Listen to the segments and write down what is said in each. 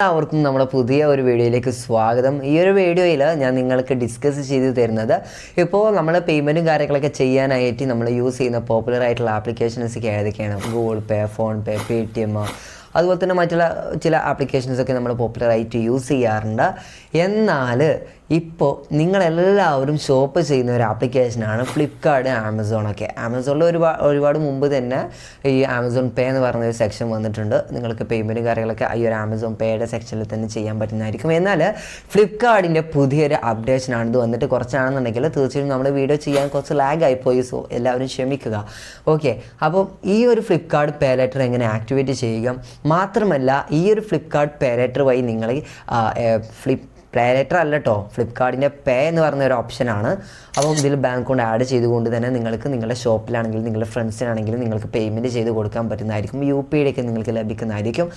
എല്ലാവർക്കും നമ്മുടെ പുതിയ ഒരു വീഡിയോയിലേക്ക് സ്വാഗതം. ഈ ഒരു വീഡിയോയിൽ ഞാൻ നിങ്ങൾക്ക് ഡിസ്കസ് ചെയ്ത് തരുന്നത് ഇപ്പോൾ നമ്മൾ പേയ്മെൻറ്റും കാര്യങ്ങളൊക്കെ ചെയ്യാനായിട്ട് നമ്മൾ യൂസ് ചെയ്യുന്ന പോപ്പുലർ ആയിട്ടുള്ള ആപ്ലിക്കേഷൻസൊക്കെ ഏതൊക്കെയാണ്. ഗൂഗിൾ പേ, ഫോൺ പേ, പേടിഎം, അതുപോലെ തന്നെ മറ്റുള്ള ചില ആപ്ലിക്കേഷൻസൊക്കെ നമ്മൾ പോപ്പുലറായിട്ട് യൂസ് ചെയ്യാറുണ്ട്. എന്നാൽ ഇപ്പോൾ നിങ്ങളെല്ലാവരും ഷോപ്പ് ചെയ്യുന്ന ഒരു ആപ്ലിക്കേഷനാണ് ഫ്ലിപ്കാർട്ട്, ആമസോണൊക്കെ. ആമസോണിൽ ഒരുപാട് മുമ്പ് തന്നെ ഈ ആമസോൺ പേ എന്ന് പറഞ്ഞൊരു സെക്ഷൻ വന്നിട്ടുണ്ട്. നിങ്ങൾക്ക് പേയ്മെൻറ്റും കാര്യങ്ങളൊക്കെ ഈ ഒരു ആമസോൺ പേയുടെ സെക്ഷനിൽ തന്നെ ചെയ്യാൻ പറ്റുന്നതായിരിക്കും. എന്നാൽ ഫ്ലിപ്കാർട്ടിൻ്റെ പുതിയൊരു അപ്ഡേഷനാണ് ഇത് വന്നിട്ട്. കുറച്ചാണെന്നുണ്ടെങ്കിൽ തീർച്ചയായും നമ്മുടെ വീഡിയോ ചെയ്യാൻ കുറച്ച് ലാഗായിപ്പോയി. സോ എല്ലാവരും ക്ഷമിക്കുക. ഓക്കെ, അപ്പോൾ ഈ ഒരു ഫ്ലിപ്കാർട്ട് പേ ലെറ്റർ എങ്ങനെ ആക്ടിവേറ്റ് ചെയ്യുക, മാത്രമല്ല ഈ ഒരു ഫ്ലിപ്കാർട്ട് പേ ലെറ്റർ വഴി നിങ്ങൾ പേ ലെറ്റർ അല്ല കേട്ടോ, ഫ്ലിപ്കാർട്ടിൻ്റെ പേ എന്ന് പറഞ്ഞ ഒരു ഓപ്ഷനാണ്. അപ്പോൾ ഇതിൽ ബാങ്ക് അക്കൗണ്ട് ആഡ് ചെയ്തുകൊണ്ട് തന്നെ നിങ്ങൾക്ക് നിങ്ങളുടെ ഷോപ്പിലാണെങ്കിലും നിങ്ങളുടെ ഫ്രണ്ട്സിനാണെങ്കിലും നിങ്ങൾക്ക് പേയ്മെൻറ്റ് ചെയ്ത് കൊടുക്കാൻ പറ്റുന്നതായിരിക്കും. UPI ഒക്കെ നിങ്ങൾക്ക് ലഭിക്കുന്നതായിരിക്കും.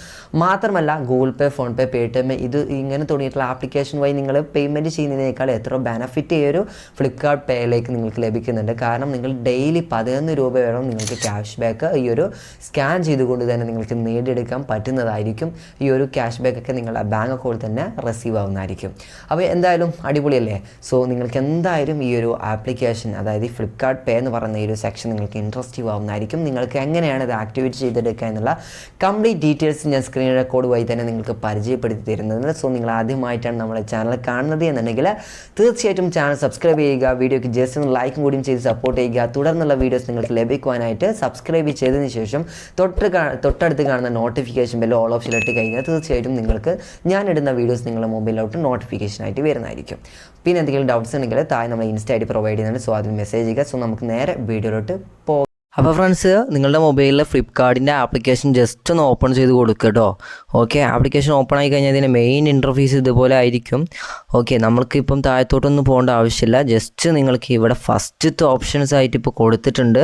മാത്രമല്ല ഗൂഗിൾ പേ, ഫോൺ പേ, പേടിഎം ഇത് ഇങ്ങനെ തുടങ്ങിയിട്ടുള്ള ആപ്ലിക്കേഷൻ വഴി നിങ്ങൾ പേയ്മെൻറ്റ് ചെയ്യുന്നതിനേക്കാൾ എത്ര ബെനഫിറ്റ് ഈ ഒരു ഫ്ലിപ്കാർട്ട് പേയിലേക്ക് നിങ്ങൾക്ക് ലഭിക്കുന്നുണ്ട്. കാരണം നിങ്ങൾ ഡെയിലി 11 രൂപ വരെ നിങ്ങൾക്ക് ക്യാഷ് ബാക്ക് ഈ ഒരു സ്കാൻ ചെയ്തുകൊണ്ട് തന്നെ നിങ്ങൾക്ക് നേടിയെടുക്കാൻ പറ്റുന്നതായിരിക്കും. ഈ ഒരു ക്യാഷ് ബാക്ക് ഒക്കെ നിങ്ങളുടെ ബാങ്ക് അക്കൗണ്ടിൽ തന്നെ റിസീവ് ആവുന്നതായിരിക്കും. അപ്പോൾ എന്തായാലും അടിപൊളിയല്ലേ. സോ നിങ്ങൾക്ക് എന്തായാലും ഈ ഒരു ആപ്ലിക്കേഷൻ, അതായത് ഈ ഫ്ലിപ്കാർട്ട് പേ എന്ന് പറയുന്ന ഈ ഒരു സെക്ഷൻ നിങ്ങൾക്ക് ഇൻട്രസ്റ്റീവ് ആവുന്നതായിരിക്കും. നിങ്ങൾക്ക് എങ്ങനെയാണ് ഇത് ആക്ടിവേറ്റ് ചെയ്തെടുക്കുക എന്നുള്ള കംപ്ലീറ്റ് ഡീറ്റെയിൽസ് ഞാൻ സ്ക്രീൻ റെക്കോർഡ് വഴി തന്നെ നിങ്ങൾക്ക് പരിചയപ്പെടുത്തി തരുന്നത്. സോ നിങ്ങൾ ആദ്യമായിട്ടാണ് നമ്മുടെ ചാനൽ കാണുന്നത് എന്നുണ്ടെങ്കിൽ തീർച്ചയായിട്ടും ചാനൽ സബ്സ്ക്രൈബ് ചെയ്യുക. വീഡിയോയ്ക്ക് ജസ്റ്റ് ഒന്ന് ലൈക്കും കൂടിയും ചെയ്ത് സപ്പോർട്ട് ചെയ്യുക. തുടർന്നുള്ള വീഡിയോസ് നിങ്ങൾക്ക് ലഭിക്കുവാനായിട്ട് സബ്സ്ക്രൈബ് ചെയ്തതിന് ശേഷം തൊട്ടടുത്ത് കാണുന്ന നോട്ടിഫിക്കേഷൻ ബെൽ ഓൾ ഓപ്ഷനിലിട്ട് കഴിഞ്ഞാൽ തീർച്ചയായിട്ടും നിങ്ങൾക്ക് ഞാനിടുന്ന വീഡിയോസ് നിങ്ങളുടെ മൊബൈലിലോട്ട് നോട്ടിഫിക്കേഷനായിട്ട് വരുന്നതായിരിക്കും. പിന്നെ എന്തെങ്കിലും ഡൗട്ട്സ് ഉണ്ടെങ്കിൽ താഴെ നമ്മൾ ഇൻസ്റ്റ ID പ്രൊവൈഡ് ചെയ്യുന്നുണ്ട്. സോ അതിൽ മെസ്സേജ് ചെയ്യുക. സോ നമുക്ക് നേരെ വീഡിയോയിലോട്ട് പോകാം. അപ്പോൾ ഫ്രണ്ട്സ്, നിങ്ങളുടെ മൊബൈലിൽ ഫ്ലിപ്കാർട്ടിൻ്റെ ആപ്ലിക്കേഷൻ ജസ്റ്റ് ഒന്ന് ഓപ്പൺ ചെയ്ത് കൊടുക്കുക കേട്ടോ. ഓക്കെ, ആപ്ലിക്കേഷൻ ഓപ്പൺ ആയി കഴിഞ്ഞാൽ ഇതിൻ്റെ മെയിൻ ഇൻ്റർഫേസ് ഇതുപോലെ ആയിരിക്കും. ഓക്കെ, നമ്മൾക്കിപ്പം താഴത്തോട്ടൊന്നും പോകേണ്ട ആവശ്യമില്ല. ജസ്റ്റ് നിങ്ങൾക്ക് ഇവിടെ ഫസ്റ്റത്തെ ഓപ്ഷൻസ് ആയിട്ട് ഇപ്പോൾ കൊടുത്തിട്ടുണ്ട്.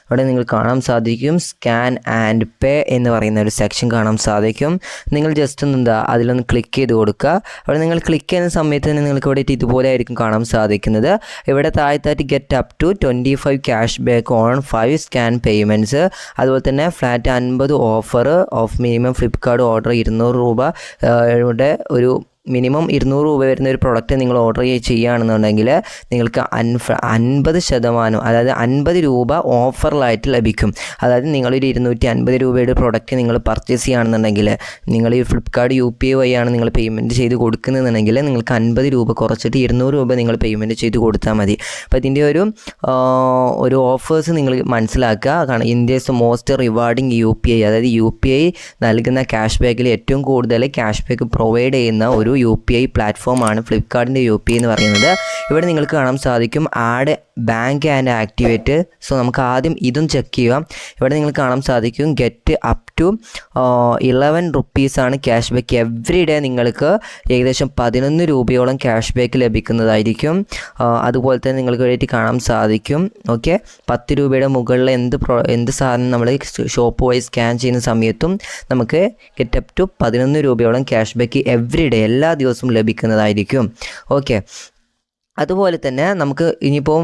ഇവിടെ നിങ്ങൾ കാണാൻ സാധിക്കും സ്കാൻ ആൻഡ് പേ എന്ന് പറയുന്ന ഒരു സെക്ഷൻ കാണാൻ സാധിക്കും. നിങ്ങൾ ജസ്റ്റ് അതിലൊന്ന് ക്ലിക്ക് ചെയ്ത് കൊടുക്കുക. അവിടെ നിങ്ങൾ ക്ലിക്ക് ചെയ്യുന്ന സമയത്ത് തന്നെ നിങ്ങൾക്ക് ഇവിടെ ഇതുപോലെ ആയിരിക്കും കാണാൻ സാധിക്കുന്നത്. ഇവിടെ താഴത്തായിട്ട് get up to 25 cash back on 5 scan payments, അതുപോലെ തന്നെ flat 50 offer off minimum Flipkart order 200 രൂപ ഇവിടെ ഒരു മിനിമം 200 രൂപ വരുന്ന ഒരു പ്രൊഡക്റ്റ് നിങ്ങൾ ഓർഡർ ചെയ്യുകയാണെന്നുണ്ടെങ്കിൽ നിങ്ങൾക്ക് 50%, അതായത് 50 രൂപ ഓഫറിലായിട്ട് ലഭിക്കും. അതായത് നിങ്ങളൊരു 250 രൂപയുടെ പ്രൊഡക്റ്റ് നിങ്ങൾ പർച്ചേസ് ചെയ്യുകയാണെന്നുണ്ടെങ്കിൽ, നിങ്ങൾ ഈ ഫ്ലിപ്കാർട്ട് UPI വഴിയാണ് നിങ്ങൾ പേയ്മെൻറ്റ് ചെയ്ത് കൊടുക്കുന്നതെന്നുണ്ടെങ്കിൽ നിങ്ങൾക്ക് 50 രൂപ കുറച്ചിട്ട് 200 രൂപ നിങ്ങൾ പേയ്മെൻറ്റ് ചെയ്ത് കൊടുത്താൽ മതി. അപ്പോൾ ഇതിൻ്റെ ഒരു ഓഫേഴ്സ് നിങ്ങൾ മനസ്സിലാക്കുക. കാരണം ഇന്ത്യസ് മോസ്റ്റ് റിവാർഡിങ് UPI, അതായത് UPI നൽകുന്ന ക്യാഷ് ബാക്കിൽ ഏറ്റവും കൂടുതൽ ക്യാഷ് ബാക്ക് പ്രൊവൈഡ് ചെയ്യുന്ന ഒരു UPI പ്ലാറ്റ്ഫോമാണ് ഫ്ലിപ്കാർട്ടിൻ്റെ UPI എന്ന് പറയുന്നത്. ഇവിടെ നിങ്ങൾക്ക് കാണാൻ സാധിക്കും add bank and activate. So നമുക്ക് ആദ്യം ഇതും ചെക്ക് ചെയ്യാം. ഇവിടെ നിങ്ങൾ കാണാൻ സാധിക്കും ഗെറ്റ് അപ് ടു 11 റുപ്പീസാണ് ക്യാഷ് ബാക്ക് എവറി ഡേ. നിങ്ങൾക്ക് ഏകദേശം 11 രൂപയോളം ക്യാഷ് ബാക്ക് ലഭിക്കുന്നതായിരിക്കും. അതുപോലെ തന്നെ നിങ്ങൾക്ക് വേണ്ടിയിട്ട് കാണാൻ സാധിക്കും. ഓക്കെ, 10 രൂപയുടെ മുകളിൽ എന്ത് സാധനം നമ്മൾ ഷോപ്പ് വഴി സ്കാൻ ചെയ്യുന്ന സമയത്തും നമുക്ക് ഗെറ്റ് അപ് ടു 11 രൂപയോളം ക്യാഷ് ബാക്ക് എവറി ഡേ എല്ലാ ദിവസവും ലഭിക്കുന്നതായിരിക്കും. ഓക്കെ, അതുപോലെ തന്നെ നമുക്ക് ഇനിയിപ്പോൾ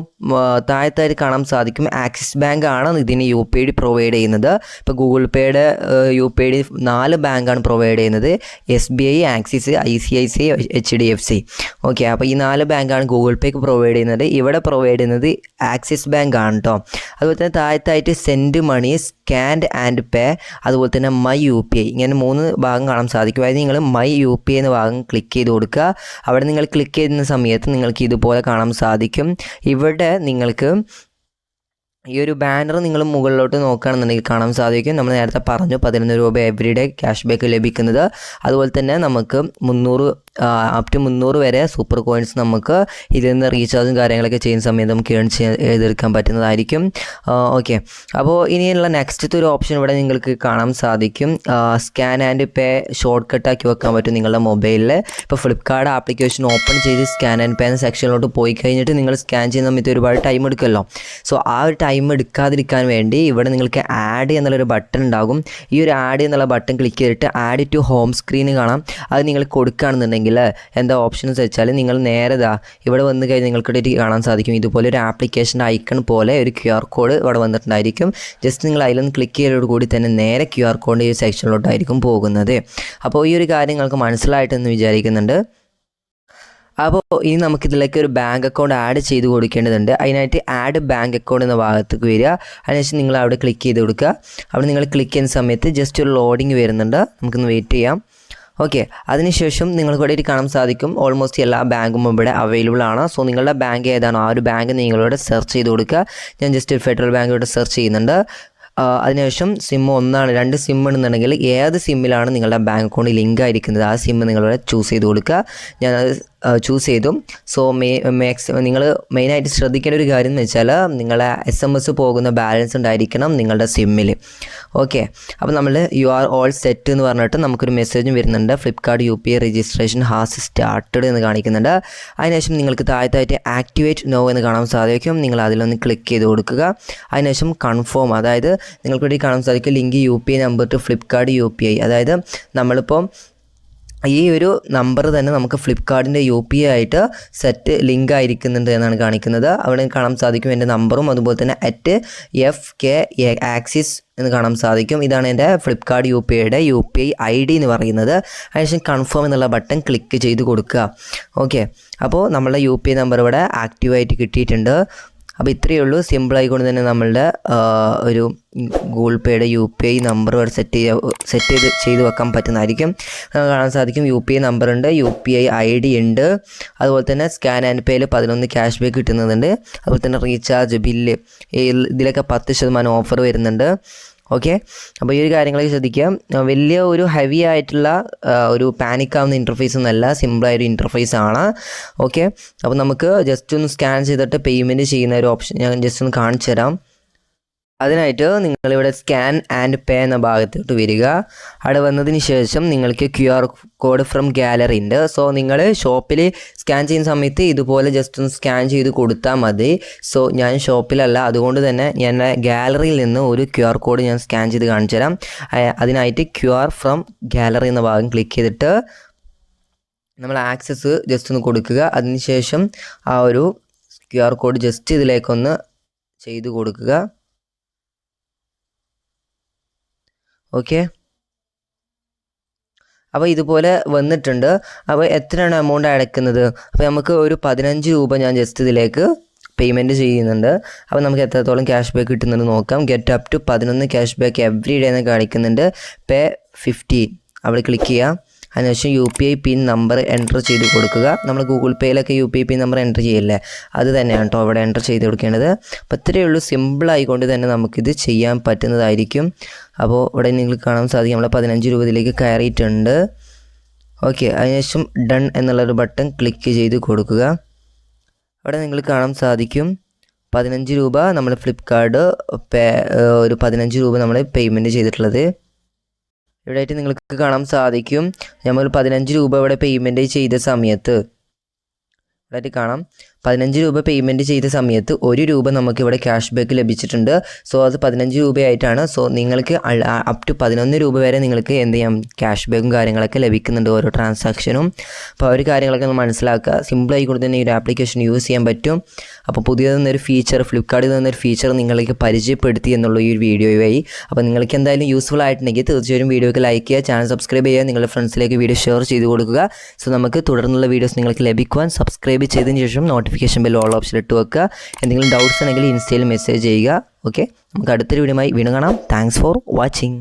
താഴത്തായിട്ട് കാണാൻ സാധിക്കും ആക്സിസ് ബാങ്ക് ആണ് ഇതിന് UPI പ്രൊവൈഡ് ചെയ്യുന്നത്. ഇപ്പോൾ ഗൂഗിൾ പേയുടെ UPI 4 ബാങ്കാണ് പ്രൊവൈഡ് ചെയ്യുന്നത്: SBI, axis, ICICI, HDFC. Okay, അപ്പോൾ ഈ 4 ബാങ്കാണ് ഗൂഗിൾ പേക്ക് പ്രൊവൈഡ് ചെയ്യുന്നത്. ഇവിടെ പ്രൊവൈഡ് ചെയ്യുന്നത് ആക്സിസ് ബാങ്ക് ആണ് കേട്ടോ. അതുപോലെ തന്നെ താഴത്തായിട്ട് send money, scan and pay, അതുപോലെ തന്നെ മൈ UPI, ഇങ്ങനെ 3 ഭാഗം കാണാൻ സാധിക്കും. അതായത് നിങ്ങൾ മൈ UPI എന്ന ഭാഗം ക്ലിക്ക് ചെയ്ത് കൊടുക്കുക. അവിടെ നിങ്ങൾ ക്ലിക്ക് ചെയ്യുന്ന സമയത്ത് നിങ്ങൾക്ക് ഇതുപോലെ കാണാൻ സാധിക്കും. ഇവിടെ നിങ്ങൾക്ക് ഈ ഒരു ബാനർ നിങ്ങൾ മുകളിലോട്ട് നോക്കുകയാണെന്നുണ്ടെങ്കിൽ കാണാൻ സാധിക്കും. നമ്മൾ നേരത്തെ പറഞ്ഞു 11 രൂപ എവറി ഡേ ക്യാഷ് ബാക്ക് ലഭിക്കുന്നത്. അതുപോലെ തന്നെ നമുക്ക് 300 അപ് ടു 300 വരെ സൂപ്പർ കോയിൻസ് നമുക്ക് ഇതിൽ നിന്ന് റീചാർജും കാര്യങ്ങളൊക്കെ ചെയ്യുന്ന സമയത്ത് നമുക്ക് ഏൺ ചെയ്തെടുക്കാൻ പറ്റുന്നതായിരിക്കും. ഓക്കെ, അപ്പോൾ ഇനിയുള്ള നെക്സ്റ്റത്തെ ഒരു ഓപ്ഷൻ ഇവിടെ നിങ്ങൾക്ക് കാണാൻ സാധിക്കും. സ്കാൻ ആൻഡ് പേ ഷോർട്ട് കട്ടാക്കി വെക്കാൻ പറ്റും നിങ്ങളുടെ മൊബൈലിൽ. ഇപ്പോൾ ഫ്ലിപ്കാർട്ട് ആപ്ലിക്കേഷൻ ഓപ്പൺ ചെയ്ത് സ്കാൻ ആൻഡ് പേ എന്ന സെക്ഷനിലോട്ട് പോയി കഴിഞ്ഞിട്ട് നിങ്ങൾ സ്കാൻ ചെയ്യുന്ന സമയത്ത് ഒരുപാട് ടൈം എടുക്കുമല്ലോ. സോ ആ ഒരു ടൈം എടുക്കാതിരിക്കാൻ വേണ്ടി ഇവിടെ നിങ്ങൾക്ക് ആഡ് എന്നുള്ളൊരു ബട്ടൺ ഉണ്ടാകും. ഈ ഒരു ആഡ് എന്നുള്ള ബട്ടൺ ക്ലിക്ക് ചെയ്തിട്ട് ആഡ് ടു ഹോം സ്ക്രീൻ കാണാം. അത് നിങ്ങൾ കൊടുക്കുകയാണെന്നുണ്ടെങ്കിൽ ചെയ്യണമെന്നുണ്ടെങ്കിൽ എന്താ ഓപ്ഷൻസ് വെച്ചാൽ നിങ്ങൾ നേരെ ഇവിടെ വന്നു കഴിഞ്ഞാൽ നിങ്ങൾക്ക് കാണാൻ സാധിക്കും ഇതുപോലെ ഒരു ആപ്ലിക്കേഷൻ്റെ ഐക്കൺ പോലെ ഒരു QR കോഡ് ഇവിടെ വന്നിട്ടുണ്ടായിരിക്കും. ജസ്റ്റ് നിങ്ങൾ അതിലൊന്ന് ക്ലിക്ക് ചെയ്തതോട് കൂടി തന്നെ നേരെ QR കോഡിൻ്റെ ഈ സെക്ഷനിലോട്ടായിരിക്കും പോകുന്നത്. അപ്പോൾ ഈ ഒരു കാര്യം നിങ്ങൾക്ക് മനസ്സിലായിട്ടെന്ന് വിചാരിക്കുന്നുണ്ട്. അപ്പോൾ ഇനി നമുക്കിതിലേക്ക് ഒരു ബാങ്ക് അക്കൗണ്ട് ആഡ് ചെയ്ത് കൊടുക്കേണ്ടതുണ്ട്. അതിനായിട്ട് ആഡ് ബാങ്ക് അക്കൗണ്ട് എന്ന ഭാഗത്തേക്ക് വരിക. അതിനുശേഷം നിങ്ങൾ അവിടെ ക്ലിക്ക് ചെയ്ത് കൊടുക്കുക. അവിടെ നിങ്ങൾ ക്ലിക്ക് ചെയ്യുന്ന സമയത്ത് ജസ്റ്റ് ഒരു ലോഡിങ് വരുന്നുണ്ട്, നമുക്കൊന്ന് വെയിറ്റ് ചെയ്യാം. ഓക്കെ, അതിനുശേഷം നിങ്ങൾക്ക് ഇവിടെ കാണാൻ സാധിക്കും ഓൾമോസ്റ്റ് എല്ലാ ബാങ്കും ഇവിടെ അവൈലബിൾ ആണ്. സോ നിങ്ങളുടെ ബാങ്ക് ഏതാണോ ആ ഒരു ബാങ്ക് നിങ്ങളിവിടെ സെർച്ച് ചെയ്ത് കൊടുക്കുക. ഞാൻ ജസ്റ്റ് ഒരു ഫെഡറൽ ബാങ്ക് ഇവിടെ സെർച്ച് ചെയ്യുന്നുണ്ട്. അതിനുശേഷം സിം ഒന്നാണ്, 2 സിം ഉണ്ടെന്നുണ്ടെങ്കിൽ ഏത് സിമ്മിലാണ് നിങ്ങളുടെ ബാങ്ക് അക്കൗണ്ട് ലിങ്ക് ആയിരിക്കുന്നത് ആ സിം നിങ്ങളിവിടെ ചൂസ് ചെയ്ത് കൊടുക്കുക. ഞാനത് ചൂസ് ചെയ്തു. സോ മാക്സിമം നിങ്ങൾ മെയിനായിട്ട് ശ്രദ്ധിക്കേണ്ട ഒരു കാര്യം എന്ന് വെച്ചാൽ നിങ്ങളെ SMS പോകുന്ന ബാലൻസ് ഉണ്ടായിരിക്കണം നിങ്ങളുടെ സിമ്മിൽ. ഓക്കെ, അപ്പോൾ നമ്മൾ യു ആർ ഓൾ സെറ്റ് എന്ന് പറഞ്ഞിട്ട് നമുക്കൊരു മെസ്സേജും വരുന്നുണ്ട്. Flipkart UPI registration has started എന്ന് കാണിക്കുന്നുണ്ട്. അതിനുശേഷം നിങ്ങൾക്ക് താഴത്തായിട്ട് ആക്ടിവേറ്റ് നോ എന്ന് കാണാൻ സാധിക്കും. നിങ്ങൾ അതിലൊന്ന് ക്ലിക്ക് ചെയ്ത് കൊടുക്കുക. അതിനുശേഷം കൺഫേം, അതായത് നിങ്ങൾക്ക് വേണ്ടി കാണാൻ സാധിക്കും link UPI number two Flipkart UPI. അതായത് നമ്മളിപ്പോൾ ഈ ഒരു നമ്പർ തന്നെ നമുക്ക് ഫ്ലിപ്കാർട്ടിൻ്റെ UPI ആയിട്ട് സെറ്റ് ലിങ്ക് ആയിരിക്കുന്നുണ്ട് എന്നാണ് കാണിക്കുന്നത്. അവിടെ കാണാൻ സാധിക്കും എൻ്റെ നമ്പറും അതുപോലെ തന്നെ @FK ആക്സിസ് എന്ന് കാണാൻ സാധിക്കും. ഇതാണ് എൻ്റെ ഫ്ലിപ്കാർട്ട് UPIയുടെ UPI ID എന്ന് പറയുന്നത്. അതിനുശേഷം കൺഫേം എന്നുള്ള ബട്ടൺ ക്ലിക്ക് ചെയ്ത് കൊടുക്കുക. ഓക്കെ, അപ്പോൾ നമ്മളുടെ UPI നമ്പർ ഇവിടെ ആക്റ്റീവായിട്ട് കിട്ടിയിട്ടുണ്ട്. അപ്പോൾ ഇത്രയേ ഉള്ളൂ. സിമ്പിളായിക്കൊണ്ട് തന്നെ നമ്മളുടെ ഒരു ഗൂഗിൾ പേയുടെ UPI നമ്പർ ഇവിടെ സെറ്റ് ചെയ്ത് വെക്കാൻ പറ്റുന്നതായിരിക്കും. കാണാൻ സാധിക്കും UPI നമ്പറുണ്ട്, UPI ID ഉണ്ട്, അതുപോലെ തന്നെ സ്കാൻ ആൻഡ് പേയിൽ 11 ക്യാഷ് ബാക്ക് കിട്ടുന്നുണ്ട്. അതുപോലെ തന്നെ റീചാർജ് ബില്ല് ഇതിലൊക്കെ 10% ഓഫർ വരുന്നുണ്ട്. ഓക്കെ, അപ്പോൾ ഈ ഒരു കാര്യങ്ങളൊക്കെ ശ്രദ്ധിക്കുക. വലിയ ഒരു ഹെവി ആയിട്ടുള്ള ഒരു പാനിക് ആവുന്ന ഇൻ്റർഫേസ് ഒന്നല്ല, സിമ്പിളായൊരു ഇൻ്റർഫേസ് ആണ്. ഓക്കെ, അപ്പോൾ നമുക്ക് ജസ്റ്റ് ഒന്ന് സ്കാൻ ചെയ്തിട്ട് പേയ്മെൻറ്റ് ചെയ്യുന്ന ഒരു ഓപ്ഷൻ ഞാൻ ജസ്റ്റ് ഒന്ന് കാണിച്ചു തരാം. അതിനായിട്ട് നിങ്ങളിവിടെ സ്കാൻ ആൻഡ് പേ എന്ന ഭാഗത്തോട്ട് വരിക. അവിടെ വന്നതിന് ശേഷം നിങ്ങൾക്ക് QR കോഡ് ഫ്രം ഗാലറി ഉണ്ട്. സോ നിങ്ങൾ ഷോപ്പിൽ സ്കാൻ ചെയ്യുന്ന സമയത്ത് ഇതുപോലെ ജസ്റ്റ് ഒന്ന് സ്കാൻ ചെയ്ത് കൊടുത്താൽ മതി. സോ ഞാൻ ഷോപ്പിലല്ല, അതുകൊണ്ട് തന്നെ ഞാൻ ഗാലറിയിൽ നിന്ന് ഒരു QR കോഡ് ഞാൻ സ്കാൻ ചെയ്ത് കാണിച്ചു തരാം. അതിനായിട്ട് QR ഫ്രം ഗാലറി എന്ന ഭാഗം ക്ലിക്ക് ചെയ്തിട്ട് നമ്മൾ ആക്സസ് ജസ്റ്റ് ഒന്ന് കൊടുക്കുക. അതിനുശേഷം ആ ഒരു QR കോഡ് ജസ്റ്റ് ഇതിലേക്കൊന്ന് ചെയ്ത് കൊടുക്കുക. ഓക്കെ, അപ്പോൾ ഇതുപോലെ വന്നിട്ടുണ്ട്. അപ്പോൾ എത്രയാണ് എമൗണ്ട് അടയ്ക്കുന്നത്? അപ്പോൾ നമുക്ക് ഒരു 15 രൂപ ഞാൻ ജസ്റ്റ് ഇതിലേക്ക് പേയ്മെൻറ്റ് ചെയ്യുന്നുണ്ട്. അപ്പോൾ നമുക്ക് എത്രത്തോളം ക്യാഷ് ബാക്ക് കിട്ടുന്നുണ്ട് നോക്കാം. Get up to 11 cash back every day എന്ന് കാണിക്കുന്നുണ്ട്. പേ 15 അവിടെ ക്ലിക്ക് ചെയ്യാം. അതിനുശേഷം UPI പിൻ നമ്പർ എൻ്റർ ചെയ്ത് കൊടുക്കുക. നമ്മൾ Google പേയിലൊക്കെ UPI pin number enter ചെയ്യില്ലേ, അത് തന്നെയാണ് കേട്ടോ അവിടെ എൻ്റർ ചെയ്ത് കൊടുക്കേണ്ടത്. അപ്പോൾ ഇത്രയേ ഉള്ളൂ. സിമ്പിളായിക്കൊണ്ട് തന്നെ നമുക്കിത് ചെയ്യാൻ പറ്റുന്നതായിരിക്കും. അപ്പോൾ ഇവിടെ നിങ്ങൾക്ക് കാണാൻ സാധിക്കും നമ്മൾ 15 രൂപ ഇതിലേക്ക് കയറിയിട്ടുണ്ട്. ഓക്കെ, അതിനുശേഷം ഡൺ എന്നുള്ളൊരു ബട്ടൺ ക്ലിക്ക് ചെയ്ത് കൊടുക്കുക. അവിടെ നിങ്ങൾ കാണാൻ സാധിക്കും 15 രൂപ നമ്മൾ ഫ്ലിപ്കാർട്ട് ഒരു 15 രൂപ നമ്മൾ പേയ്മെൻറ്റ് ചെയ്തിട്ടുള്ളത്. ഇവിടെയായിട്ട് നിങ്ങൾക്ക് കാണാൻ സാധിക്കും നമ്മൾ 15 രൂപ ഇവിടെ പേയ്മെൻറ്റ് ചെയ്ത സമയത്ത് ഇവിടെയായിട്ട് കാണാം 15 രൂപ പേയ്മെൻറ്റ് ചെയ്ത സമയത്ത് 1 രൂപ നമുക്കിവിടെ ക്യാഷ് ബാക്ക് ലഭിച്ചിട്ടുണ്ട്. സോ അത് 15 രൂപയായിട്ടാണ്. സോ നിങ്ങൾക്ക് അപ് ടു 11 രൂപ വരെ നിങ്ങൾക്ക് എന്ത് ചെയ്യാം ക്യാഷ് ബാക്കും കാര്യങ്ങളൊക്കെ ലഭിക്കുന്നുണ്ട് ഓരോ ട്രാൻസാക്ഷനും. അപ്പോൾ ആ ഒരു കാര്യങ്ങളൊക്കെ നമ്മൾ മനസ്സിലാക്കുക. സിമ്പിളായിക്കൊണ്ട് തന്നെ ഈ ഒരു ആപ്ലിക്കേഷൻ യൂസ് ചെയ്യാൻ പറ്റും. അപ്പോൾ പുതിയതെന്നൊരു ഫീച്ചർ ഫ്ലിപ്കാർട്ടിൽ നിന്നൊരു ഫീച്ചർ നിങ്ങൾക്ക് പരിചയപ്പെടുത്തി എന്നുള്ള ഈ ഒരു വീഡിയോ വഴി. അപ്പോൾ നിങ്ങൾക്ക് എന്തായാലും യൂസ്ഫുൾ ആയിട്ടുണ്ടെങ്കിൽ തീർച്ചയായും വീഡിയോക്ക് ലൈക്ക് ചെയ്യുക, ചാനൽ സബ്സ്ക്രൈബ് ചെയ്യുക, നിങ്ങളുടെ ഫ്രണ്ട്സിലേക്ക് വീഡിയോ ഷെയർ ചെയ്ത് കൊടുക്കുക. സോ നമുക്ക് തുടർന്നുള്ള വീഡിയോസ് നിങ്ങൾക്ക് ലഭിക്കുവാൻ സബ്സ്ക്രൈബ് ചെയ്തതിന് ശേഷം നോട്ടിഫിക്കേഷൻ ബെൽ ഓൾ ഓപ്ഷൻ ഇട്ട് വെക്കുക. എന്തെങ്കിലും ഡൗട്ട്സ് ഉണ്ടെങ്കിൽ ഇൻസ്റ്റയിൽ മെസ്സേജ് ചെയ്യുക. ഓക്കെ, നമുക്ക് അടുത്തൊരു വീഡിയോയുമായി വീണ്ടും കാണാം. Thanks for watching.